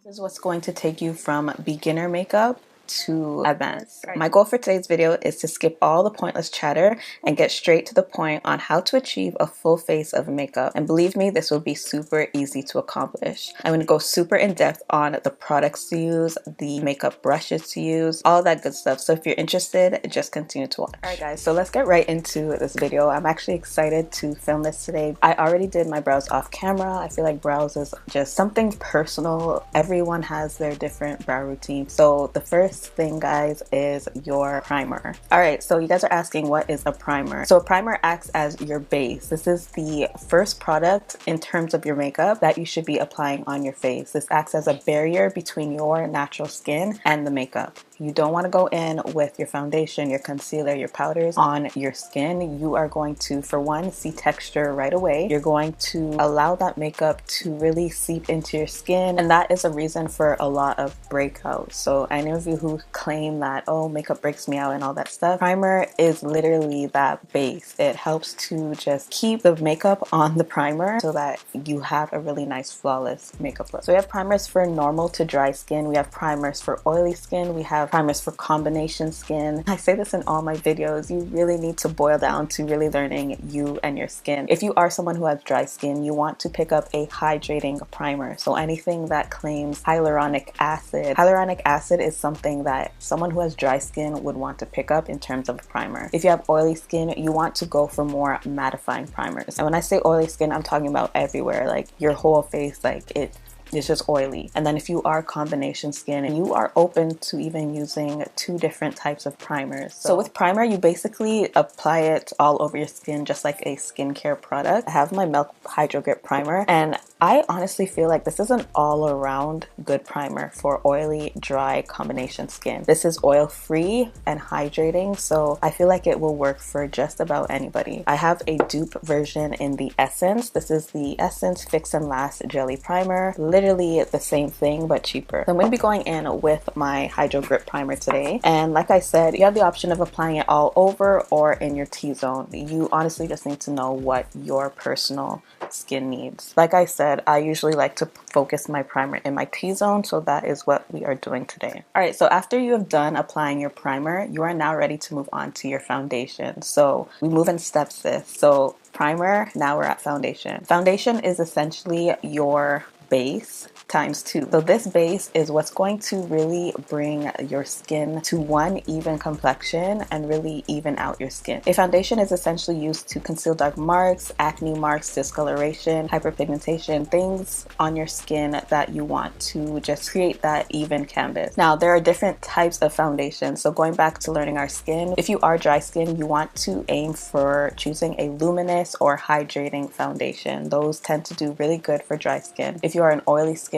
This is what's going to take you from beginner makeup to advanced. My goal for today's video is to skip all the pointless chatter and get straight to the point on how to achieve a full face of makeup. And believe me, this will be super easy to accomplish. I'm going to go super in depth on the products to use, the makeup brushes to use, all that good stuff. So if you're interested, just continue to watch. Alright guys, so let's get right into this video. I'm actually excited to film this today. I already did my brows off camera. I feel like brows is just something personal. Everyone has their different brow routine. So the first thing, guys, is your primer. All right, so you guys are asking, what is a primer? So a primer acts as your base. This is the first product in terms of your makeup that you should be applying on your face. This acts as a barrier between your natural skin and the makeup. You don't want to go in with your foundation, your concealer, your powders on your skin. You are going to, for one, see texture right away. You're going to allow that makeup to really seep into your skin, and that is a reason for a lot of breakouts. So any of you who claim that, oh, makeup breaks me out and all that stuff, primer is literally that base. It helps to just keep the makeup on the primer so that you have a really nice, flawless makeup look. So we have primers for normal to dry skin. We have primers for oily skin. We have primers for combination skin. I say this in all my videos. You really need to boil down to really learning you and your skin. If you are someone who has dry skin, you want to pick up a hydrating primer. So anything that claims hyaluronic acid. Hyaluronic acid is something that someone who has dry skin would want to pick up in terms of a primer. If you have oily skin, you want to go for more mattifying primers. And when I say oily skin, I'm talking about everywhere, like your whole face, like it's just oily. And then if you are combination skin, you are open to even using two different types of primers. So with primer, you basically apply it all over your skin just like a skincare product. I have my Milk Hydro Grip Primer, and I honestly feel like this is an all-around good primer for oily, dry combination skin. This is oil-free and hydrating, so I feel like it will work for just about anybody. I have a dupe version in the Essence. This is the Essence Fix and Last Jelly Primer. Literally the same thing, but cheaper. So I'm going to be going in with my Hydro Grip Primer today. And like I said, you have the option of applying it all over or in your T-zone. You honestly just need to know what your personal skin needs. Like I said, I usually like to focus my primer in my T-zone, so that is what we are doing today. Alright, so after you have done applying your primer, you are now ready to move on to your foundation. So we move in steps this. So primer, now we're at foundation. Foundation is essentially your base times 2. So this base is what's going to really bring your skin to one even complexion and really even out your skin. A foundation is essentially used to conceal dark marks, acne marks, discoloration, hyperpigmentation, things on your skin that you want to just create that even canvas. Now there are different types of foundations. So going back to learning our skin, if you are dry skin, you want to aim for choosing a luminous or hydrating foundation. Those tend to do really good for dry skin. If you are an oily skin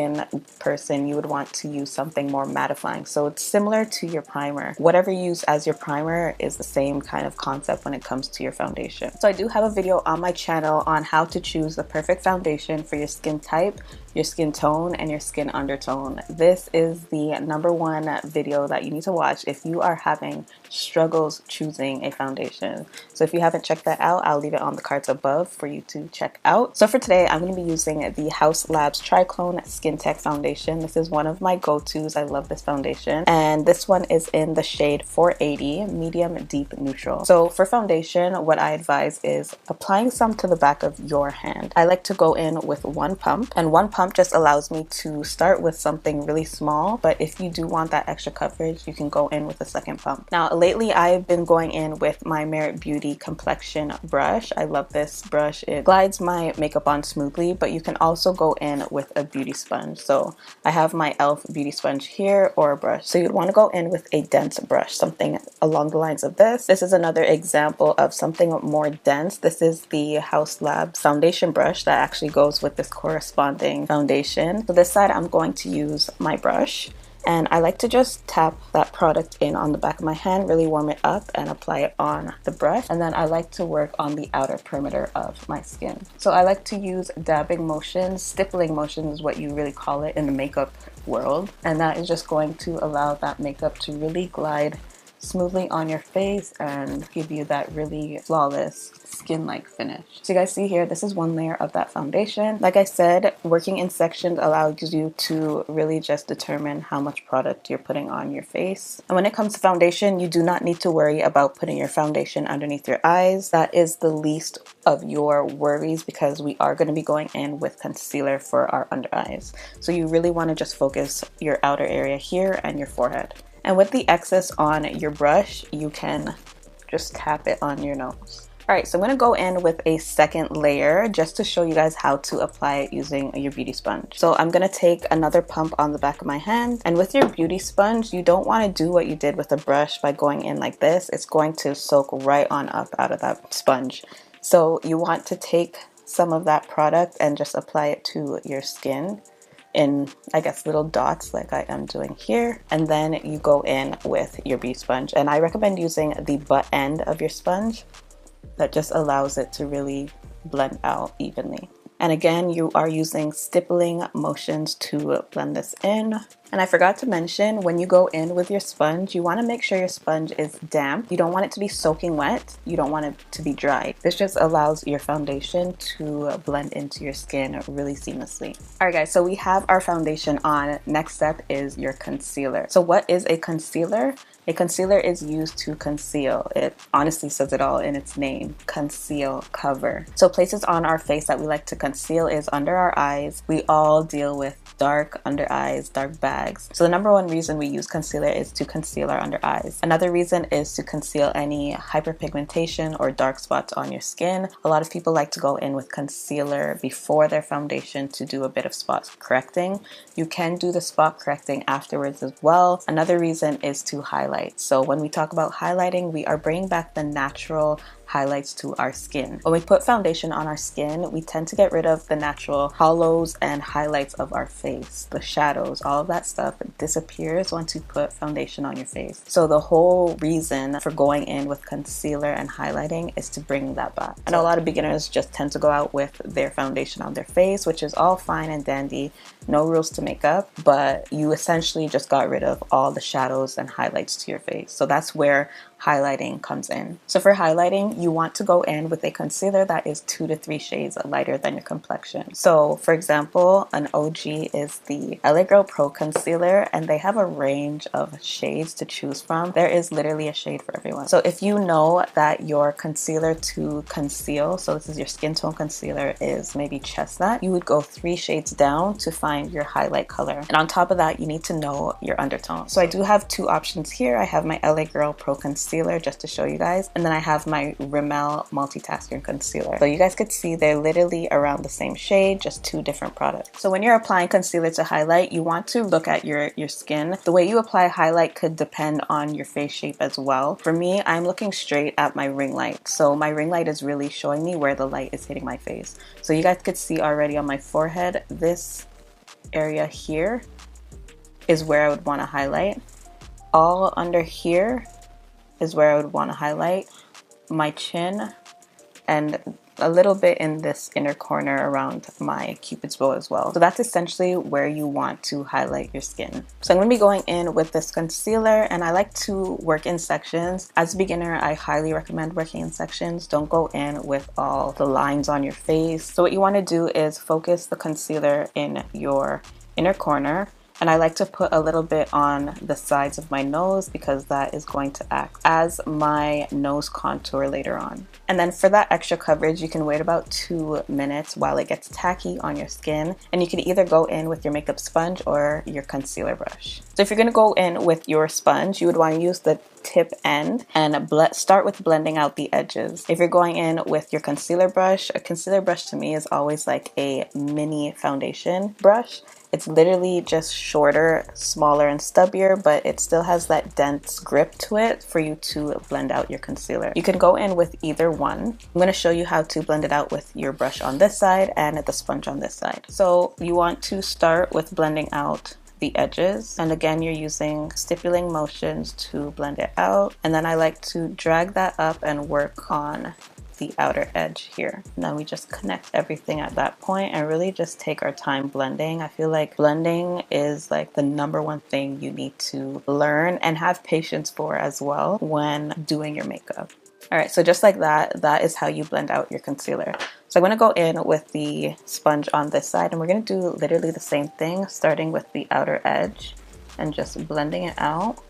person, you would want to use something more mattifying. So it's similar to your primer. Whatever you use as your primer is the same kind of concept when it comes to your foundation. So I do have a video on my channel on how to choose the perfect foundation for your skin type, your skin tone, and your skin undertone. This is the #1 video that you need to watch if you are having struggles choosing a foundation. So if you haven't checked that out, I'll leave it on the cards above for you to check out. So for today, I'm going to be using the Haus Labs Triclone Skin Tech Foundation. This is one of my go-tos. I love this foundation. And this one is in the shade 480, Medium Deep Neutral. So for foundation, what I advise is applying some to the back of your hand. I like to go in with one pump, and one pump just allows me to start with something really small, but if you do want that extra coverage, you can go in with a second pump. Now lately I've been going in with my Merit Beauty complexion brush. I love this brush. It glides my makeup on smoothly, but you can also go in with a beauty sponge. So I have my e.l.f. beauty sponge here, or a brush. So you'd want to go in with a dense brush, something along the lines of this. This is another example of something more dense. This is the Haus Labs foundation brush that actually goes with this corresponding foundation. So this side I'm going to use my brush, and I like to just tap that product in on the back of my hand, really warm it up and apply it on the brush. And then I like to work on the outer perimeter of my skin. So I like to use dabbing motions, stippling motions is what you really call it in the makeup world. And that is just going to allow that makeup to really glide smoothly on your face and give you that really flawless skin-like finish. So you guys see here, this is one layer of that foundation. Like I said, working in sections allows you to really just determine how much product you're putting on your face. And when it comes to foundation, you do not need to worry about putting your foundation underneath your eyes. That is the least of your worries because we are going to be going in with concealer for our under eyes. So you really want to just focus your outer area here and your forehead. And with the excess on your brush, you can just tap it on your nose. Alright, so I'm going to go in with a second layer just to show you guys how to apply it using your beauty sponge. So I'm going to take another pump on the back of my hand, and with your beauty sponge, you don't want to do what you did with a brush by going in like this. It's going to soak right on up out of that sponge. So you want to take some of that product and just apply it to your skin in, I guess, little dots like I am doing here, and then you go in with your beauty sponge. And I recommend using the butt end of your sponge. That just allows it to really blend out evenly. And again, you are using stippling motions to blend this in. And I forgot to mention, when you go in with your sponge, you want to make sure your sponge is damp. You don't want it to be soaking wet. You don't want it to be dry. This just allows your foundation to blend into your skin really seamlessly. Alright guys, so we have our foundation on. Next step is your concealer. So what is a concealer? A concealer is used to conceal. It honestly says it all in its name. Conceal, cover. So places on our face that we like to conceal is under our eyes. We all deal with dark under eyes, dark bags. So the number one reason we use concealer is to conceal our under eyes. Another reason is to conceal any hyperpigmentation or dark spots on your skin. A lot of people like to go in with concealer before their foundation to do a bit of spot correcting. You can do the spot correcting afterwards as well. Another reason is to highlight. So when we talk about highlighting, we are bringing back the natural highlights to our skin. When we put foundation on our skin, we tend to get rid of the natural hollows and highlights of our face. The shadows, all of that stuff disappears once you put foundation on your face. So the whole reason for going in with concealer and highlighting is to bring that back. I know a lot of beginners just tend to go out with their foundation on their face, which is all fine and dandy. No rules to makeup, but you essentially just got rid of all the shadows and highlights to your face. So that's where highlighting comes in. So for highlighting, you want to go in with a concealer that is 2 to 3 shades lighter than your complexion. So for example, an OG is the LA Girl Pro Concealer, and they have a range of shades to choose from. There is literally a shade for everyone. So if you know that your concealer to conceal, so this is your skin tone concealer, is maybe chestnut, you would go 3 shades down to find your highlight color. And on top of that, you need to know your undertone. So I do have 2 options here. I have my LA Girl Pro Concealer just to show you guys, and then I have my Rimmel Multitasking Concealer. So you guys could see they're literally around the same shade, just 2 different products. So when you're applying concealer to highlight, you want to look at your skin. The way you apply highlight could depend on your face shape as well. For me, I'm looking straight at my ring light. So my ring light is really showing me where the light is hitting my face. So you guys could see already on my forehead, this area here is where I would want to highlight. All under here is where I would want to highlight. My chin and a little bit in this inner corner around my cupid's bow as well. So that's essentially where you want to highlight your skin. So I'm going to be going in with this concealer, and I like to work in sections. As a beginner, I highly recommend working in sections. Don't go in with all the lines on your face. So what you want to do is focus the concealer in your inner corner. And I like to put a little bit on the sides of my nose because that is going to act as my nose contour later on. And then for that extra coverage, you can wait about 2 minutes while it gets tacky on your skin. And you can either go in with your makeup sponge or your concealer brush. So if you're going to go in with your sponge, you would want to use the tip end and start with blending out the edges. If you're going in with your concealer brush, a concealer brush to me is always like a mini foundation brush. It's literally just shorter, smaller, and stubbier, but it still has that dense grip to it for you to blend out your concealer. You can go in with either one. I'm going to show you how to blend it out with your brush on this side and the sponge on this side. So you want to start with blending out the edges, and again you're using stippling motions to blend it out, and then I like to drag that up and work on the outer edge here. And then we just connect everything at that point and really just take our time blending. I feel like blending is like the #1 thing you need to learn and have patience for as well when doing your makeup. All right, so just like that, that is how you blend out your concealer. So I'm going to go in with the sponge on this side, and we're going to do literally the same thing, starting with the outer edge and just blending it out.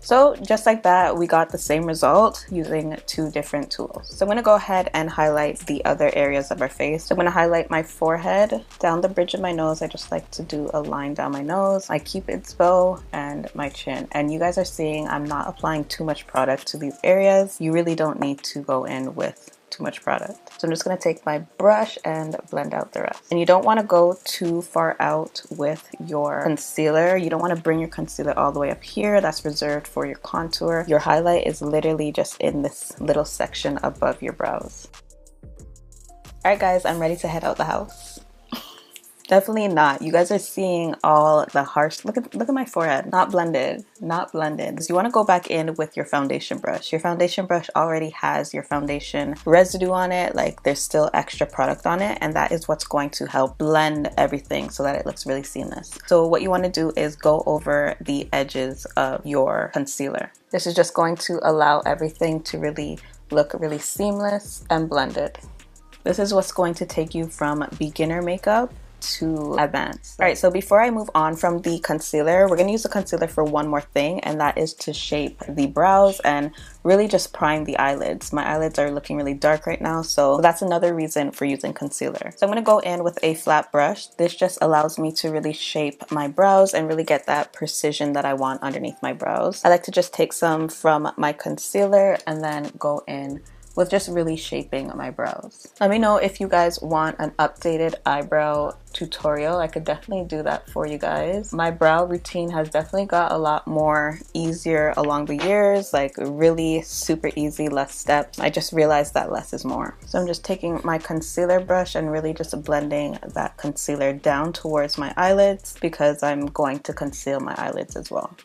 So just like that, we got the same result using two different tools. So I'm going to go ahead and highlight the other areas of our face. So I'm going to highlight my forehead, down the bridge of my nose. I just like to do a line down my nose, my Cupid's bow, and my chin. And you guys are seeing I'm not applying too much product to these areas. You really don't need to go in with too much product. So I'm just going to take my brush and blend out the rest. And you don't want to go too far out with your concealer. You don't want to bring your concealer all the way up here. That's reserved for your contour. Your highlight is literally just in this little section above your brows. Alright guys, I'm ready to head out the house. Definitely not. You guys are seeing all the harsh, look at my forehead. Not blended, not blended. So you want to go back in with your foundation brush. Your foundation brush already has your foundation residue on it, like there's still extra product on it, and that is what's going to help blend everything so that it looks really seamless. So what you want to do is go over the edges of your concealer. This is just going to allow everything to really look really seamless and blended. This is what's going to take you from beginner makeup to advanced. All right, so before I move on from the concealer, we're gonna use the concealer for one more thing, and that is to shape the brows and really just prime the eyelids. My eyelids are looking really dark right now, so that's another reason for using concealer. So I'm gonna go in with a flat brush. This just allows me to really shape my brows and really get that precision that I want underneath my brows. I like to just take some from my concealer and then go in with just really shaping my brows. Let me know if you guys want an updated eyebrow tutorial. I could definitely do that for you guys. My brow routine has definitely got a lot more easier along the years, like really super easy, less steps. I just realized that less is more. So I'm just taking my concealer brush and really just blending that concealer down towards my eyelids because I'm going to conceal my eyelids as well.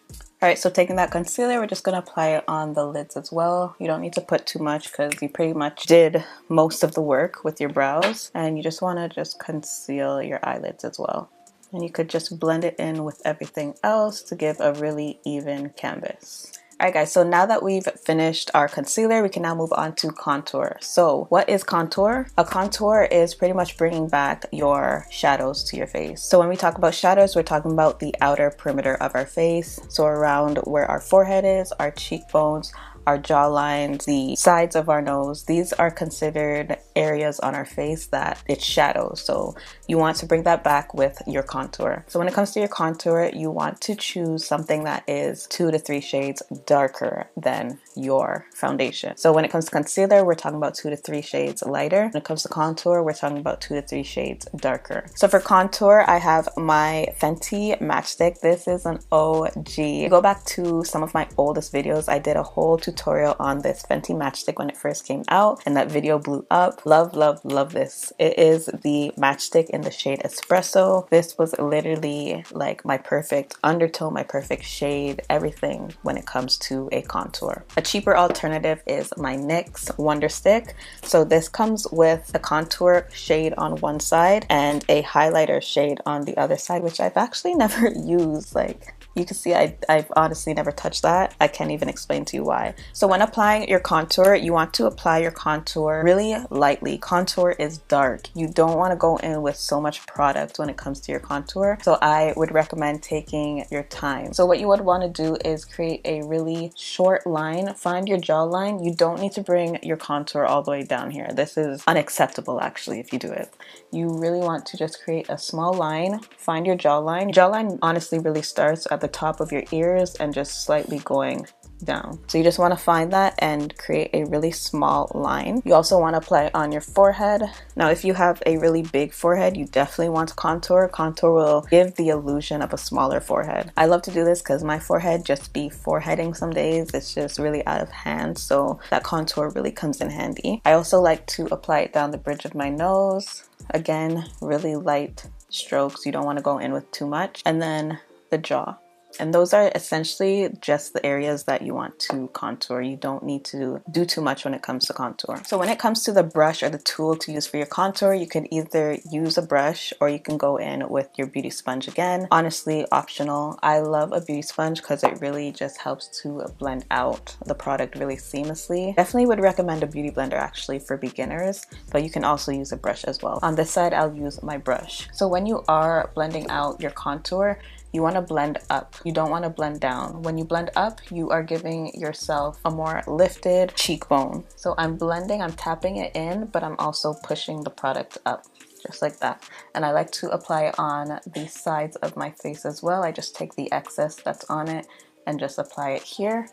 Alright, so taking that concealer, we're just going to apply it on the lids as well. You don't need to put too much because you pretty much did most of the work with your brows. And you just want to just conceal your eyelids as well. And you could just blend it in with everything else to give a really even canvas. Alright guys, so now that we've finished our concealer, we can now move on to contour. So what is contour? A contour is pretty much bringing back your shadows to your face. So when we talk about shadows, we're talking about the outer perimeter of our face. So around where our forehead is, our cheekbones, our jawline, the sides of our nose. These are considered areas on our face that it's shadows. So you want to bring that back with your contour. So when it comes to your contour, you want to choose something that is 2 to 3 shades darker than your foundation. So when it comes to concealer, we're talking about 2 to 3 shades lighter. When it comes to contour, we're talking about 2 to 3 shades darker. So for contour, I have my Fenty Matchstick. This is an OG. Go back to some of my oldest videos. I did a whole tutorial on this Fenty Matchstick when it first came out, and that video blew up. Love, love, love this. It is the matchstick in the shade Espresso. This was literally like my perfect undertone, my perfect shade, everything when it comes to a contour. A cheaper alternative is my NYX Wonder Stick. So this comes with a contour shade on one side and a highlighter shade on the other side, which I've actually never used. Like, you can see I've honestly never touched that. I can't even explain to you why. So when applying your contour, you want to apply your contour really lightly. Contour is dark. You don't want to go in with so much product when it comes to your contour. So I would recommend taking your time. So what you would want to do is create a really short line. Find your jawline. You don't need to bring your contour all the way down here. This is unacceptable actually if you do it. You really want to just create a small line. Find your jawline. Jawline honestly really starts at the top of your ears and just slightly going down. So you just want to find that and create a really small line. You also want to apply it on your forehead. Now if you have a really big forehead, you definitely want to contour. Contour will give the illusion of a smaller forehead. I love to do this because my forehead just be foreheading some days. It's just really out of hand, so that contour really comes in handy. I also like to apply it down the bridge of my nose. Again, really light strokes. You don't want to go in with too much. And then the jaw. And those are essentially just the areas that you want to contour. You don't need to do too much when it comes to contour. So when it comes to the brush or the tool to use for your contour, you can either use a brush or you can go in with your beauty sponge again. Honestly, optional. I love a beauty sponge because it really just helps to blend out the product really seamlessly. Definitely would recommend a beauty blender actually for beginners, but you can also use a brush as well. On this side, I'll use my brush. So when you are blending out your contour, you want to blend up. You don't want to blend down. When you blend up, you are giving yourself a more lifted cheekbone. So I'm blending, I'm tapping it in, but I'm also pushing the product up, just like that. And I like to apply on the sides of my face as well. I just take the excess that's on it and just apply it here.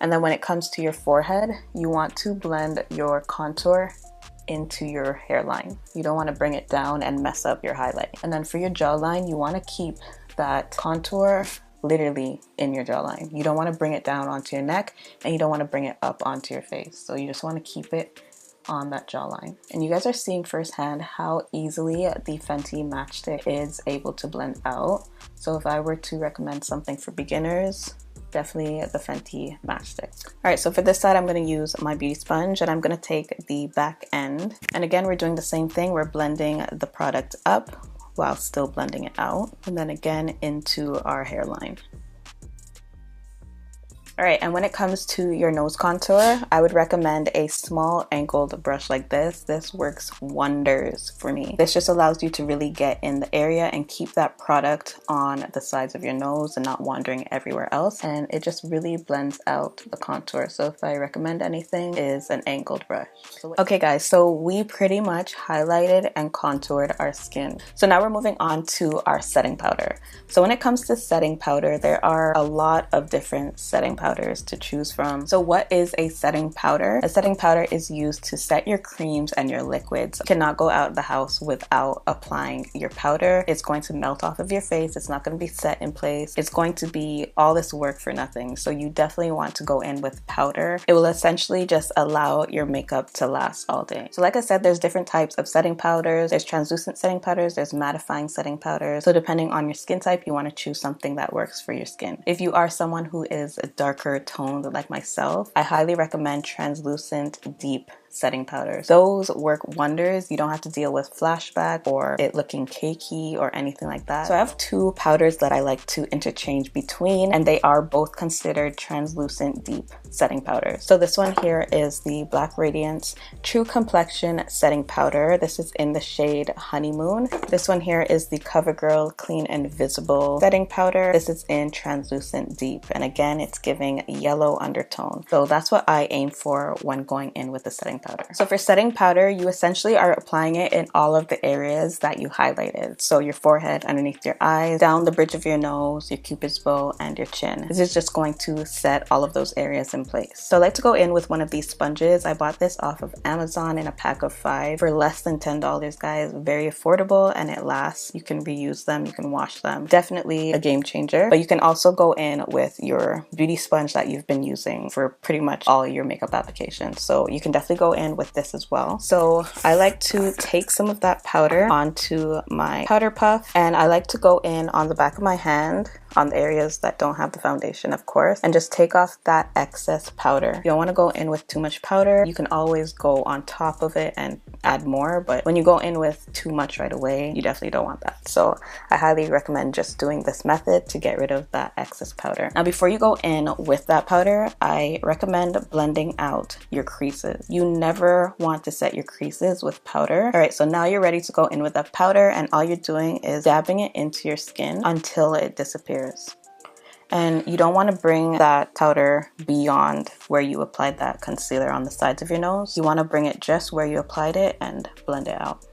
And then when it comes to your forehead, you want to blend your contour into your hairline. You don't want to bring it down and mess up your highlight. And then for your jawline, you want to keep that contour literally in your jawline. You don't want to bring it down onto your neck, and you don't want to bring it up onto your face. So you just want to keep it on that jawline. And you guys are seeing firsthand how easily the Fenty Matchstick is able to blend out. So if I were to recommend something for beginners, definitely the Fenty Matchstick. All right, so for this side, I'm going to use my beauty sponge and I'm going to take the back end. And again, we're doing the same thing. We're blending the product up while still blending it out, and then again into our hairline. All right, and when it comes to your nose contour, I would recommend a small angled brush like this. This works wonders for me. This just allows you to really get in the area and keep that product on the sides of your nose and not wandering everywhere else. And it just really blends out the contour. So if I recommend anything, is an angled brush. Okay guys, so we pretty much highlighted and contoured our skin. So now we're moving on to our setting powder. So when it comes to setting powder, there are a lot of different setting powders to choose from. So what is a setting powder? A setting powder is used to set your creams and your liquids. You cannot go out of the house without applying your powder. It's going to melt off of your face. It's not going to be set in place. It's going to be all this work for nothing. So you definitely want to go in with powder. It will essentially just allow your makeup to last all day. So like I said, there's different types of setting powders. There's translucent setting powders. There's mattifying setting powders. So depending on your skin type, you want to choose something that works for your skin. If you are someone who is a darker toned like myself, I highly recommend translucent deep setting powders. Those work wonders. You don't have to deal with flashback or it looking cakey or anything like that. So I have two powders that I like to interchange between, and they are both considered translucent deep setting powders. So this one here is the Black Radiance True Complexion Setting Powder. This is in the shade Honeymoon. This one here is the CoverGirl Clean and Visible Setting Powder. This is in translucent deep, and again, it's giving yellow undertone. So that's what I aim for when going in with the setting powder. So for setting powder, you essentially are applying it in all of the areas that you highlighted. So your forehead, underneath your eyes, down the bridge of your nose, your cupid's bow, and your chin. This is just going to set all of those areas in place. So I like to go in with one of these sponges. I bought this off of Amazon in a pack of 5 for less than $10, guys. Very affordable, and it lasts. You can reuse them, you can wash them. Definitely a game changer. But you can also go in with your beauty sponge that you've been using for pretty much all your makeup applications. So you can definitely go in with this as well. So I like to take some of that powder onto my powder puff, and I like to go in on the back of my hand on the areas that don't have the foundation, of course, and just take off that excess powder. You don't want to go in with too much powder. You can always go on top of it and add more, but when you go in with too much right away, you definitely don't want that. So I highly recommend just doing this method to get rid of that excess powder. Now, before you go in with that powder, I recommend blending out your creases. You never want to set your creases with powder. All right, so now you're ready to go in with that powder, and all you're doing is dabbing it into your skin until it disappears. And you don't want to bring that powder beyond where you applied that concealer on the sides of your nose. You want to bring it just where you applied it and blend it out.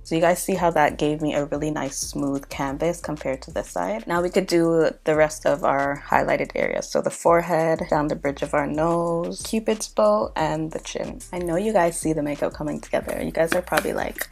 So you guys see how that gave me a really nice smooth canvas compared to this side. Now we could do the rest of our highlighted areas. So the forehead, down the bridge of our nose, cupid's bow, and the chin. I know you guys see the makeup coming together. You guys are probably like,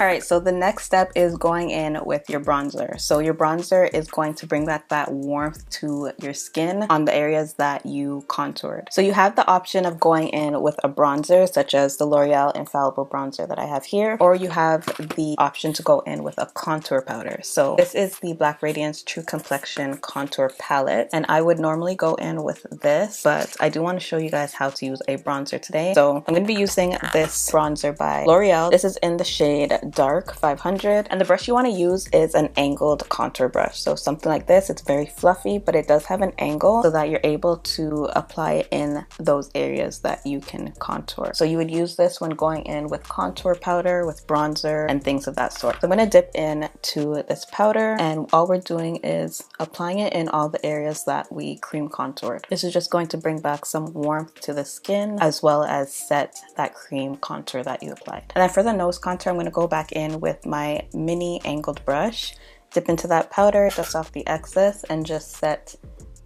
Alright, so the next step is going in with your bronzer. So your bronzer is going to bring back that warmth to your skin on the areas that you contoured. So you have the option of going in with a bronzer such as the L'Oreal Infallible Bronzer that I have here, or you have the option to go in with a contour powder. So this is the Black Radiance True Complexion Contour Palette, and I would normally go in with this, but I do want to show you guys how to use a bronzer today. So I'm going to be using this bronzer by L'Oreal. This is in the shade Dark 500, and the brush you want to use is an angled contour brush. So something like this. It's very fluffy, but it does have an angle so that you're able to apply it in those areas that you can contour. So you would use this when going in with contour powder, with bronzer, and things of that sort. So I'm going to dip into this powder, and all we're doing is applying it in all the areas that we cream contoured. This is just going to bring back some warmth to the skin as well as set that cream contour that you applied. And then for the nose contour, I'm going to go back in with my mini angled brush, dip into that powder, dust off the excess, and just set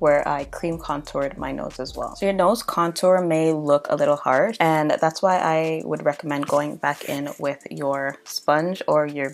where I cream contoured my nose as well. So your nose contour may look a little harsh, and that's why I would recommend going back in with your sponge or your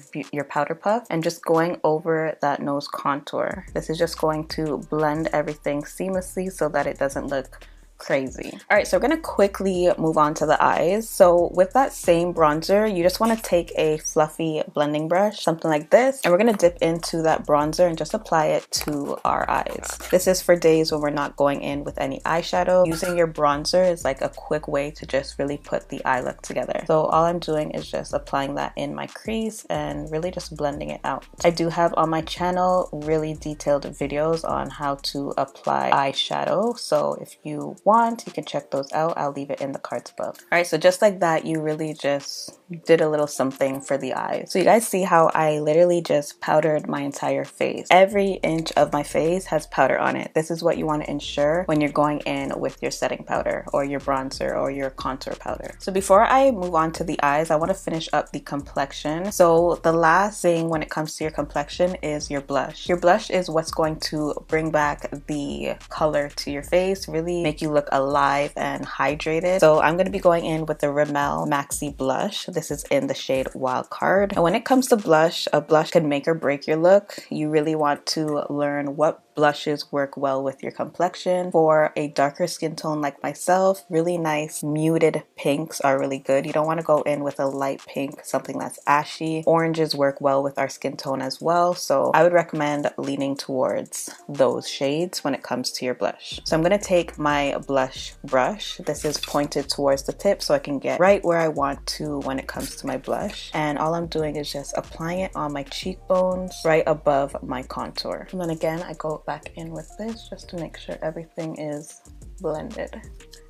powder puff and just going over that nose contour. This is just going to blend everything seamlessly so that it doesn't look crazy. All right, so we're gonna quickly move on to the eyes. So with that same bronzer, you just want to take a fluffy blending brush, something like this, and we're gonna dip into that bronzer and just apply it to our eyes. This is for days when we're not going in with any eyeshadow. Using your bronzer is like a quick way to just really put the eye look together. So all I'm doing is just applying that in my crease and really just blending it out. I do have on my channel really detailed videos on how to apply eyeshadow, so if you want, you can check those out. I'll leave it in the cards above. All right, so just like that, you really just did a little something for the eyes. So you guys see how I literally just powdered my entire face. Every inch of my face has powder on it. This is what you want to ensure when you're going in with your setting powder or your bronzer or your contour powder. So before I move on to the eyes, I want to finish up the complexion. So the last thing when it comes to your complexion is your blush. Your blush is what's going to bring back the color to your face, really make you look alive and hydrated. So I'm going to be going in with the Rimmel Maxi blush. This is in the shade Wild Card. And when it comes to blush, a blush can make or break your look. You really want to learn what blushes work well with your complexion. For a darker skin tone like myself, really nice muted pinks are really good. You don't want to go in with a light pink, something that's ashy. Oranges work well with our skin tone as well, so I would recommend leaning towards those shades when it comes to your blush. So I'm going to take my blush brush. This is pointed towards the tip so I can get right where I want to when it comes to my blush, and all I'm doing is just applying it on my cheekbones right above my contour. And then again, I go back in with this just to make sure everything is blended.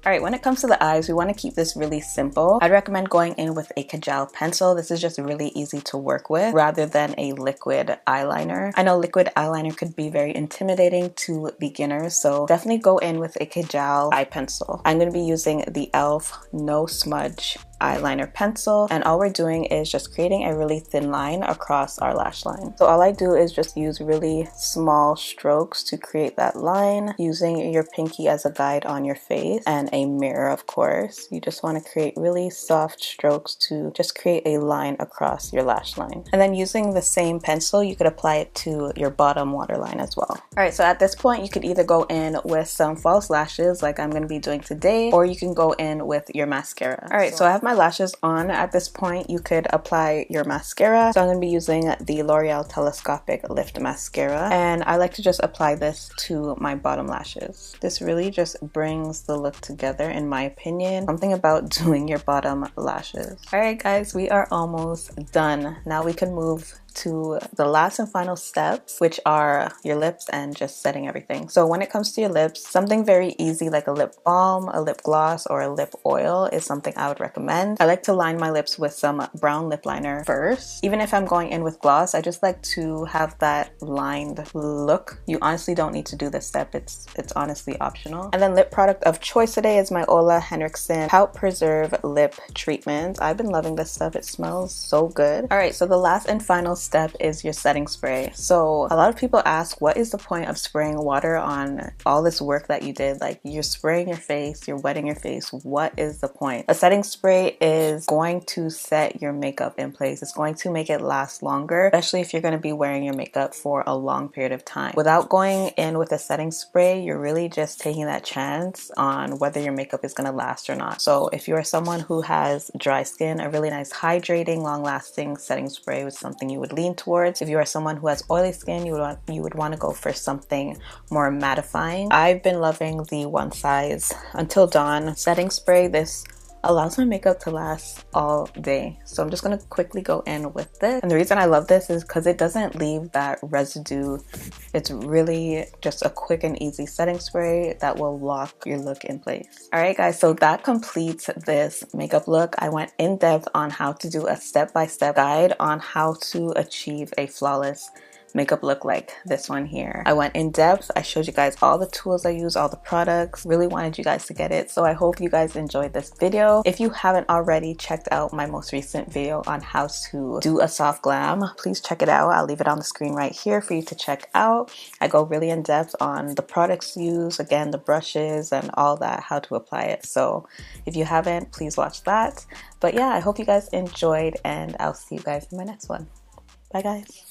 Alright, when it comes to the eyes, we want to keep this really simple. I'd recommend going in with a Kajal pencil. This is just really easy to work with rather than a liquid eyeliner. I know liquid eyeliner could be very intimidating to beginners, so definitely go in with a Kajal eye pencil. I'm going to be using the e.l.f. No Smudge eyeliner pencil, and all we're doing is just creating a really thin line across our lash line. So all I do is just use really small strokes to create that line, using your pinky as a guide on your face and a mirror, of course. You just want to create really soft strokes to just create a line across your lash line. And then using the same pencil, you could apply it to your bottom waterline as well. Alright, so at this point, you could either go in with some false lashes like I'm going to be doing today, or you can go in with your mascara. Alright, so I have my lashes on. At this point, you could apply your mascara. So I'm going to be using the L'Oreal Telescopic Lift Mascara, and I like to just apply this to my bottom lashes. This really just brings the look together, in my opinion. Something about doing your bottom lashes. Alright guys, we are almost done. Now we can move to the last and final steps, which are your lips and just setting everything. So when it comes to your lips, something very easy like a lip balm, a lip gloss, or a lip oil is something I would recommend. I like to line my lips with some brown lip liner first. Even if I'm going in with gloss, I just like to have that lined look. You honestly don't need to do this step. It's honestly optional. And then lip product of choice today is my Ole Henriksen Pout Preserve Lip Treatment. I've been loving this stuff. It smells so good. Alright, so the last and final step is your setting spray. So a lot of people ask, what is the point of spraying water on all this work that you did? Like, you're spraying your face, you're wetting your face. What is the point? A setting spray is going to set your makeup in place. It's going to make it last longer, especially if you're going to be wearing your makeup for a long period of time. Without going in with a setting spray, you're really just taking that chance on whether your makeup is going to last or not. So if you are someone who has dry skin, a really nice hydrating, long-lasting setting spray is something you would lean towards. If you are someone who has oily skin, you would want to go for something more mattifying. I've been loving the One Size Until Dawn setting spray. This allows my makeup to last all day. So I'm just gonna quickly go in with this. And the reason I love this is because it doesn't leave that residue. It's really just a quick and easy setting spray that will lock your look in place. All right, guys, so that completes this makeup look. I went in depth on how to do a step-by-step guide on how to achieve a flawless makeup look like this one here. I went in depth. I showed you guys all the tools I use, all the products. Really wanted you guys to get it. So I hope you guys enjoyed this video. If you haven't already checked out my most recent video on how to do a soft glam, please check it out. I'll leave it on the screen right here for you to check out. I go really in depth on the products used, again, the brushes and all that, how to apply it. So if you haven't, please watch that. But yeah, I hope you guys enjoyed, and I'll see you guys in my next one. Bye, guys.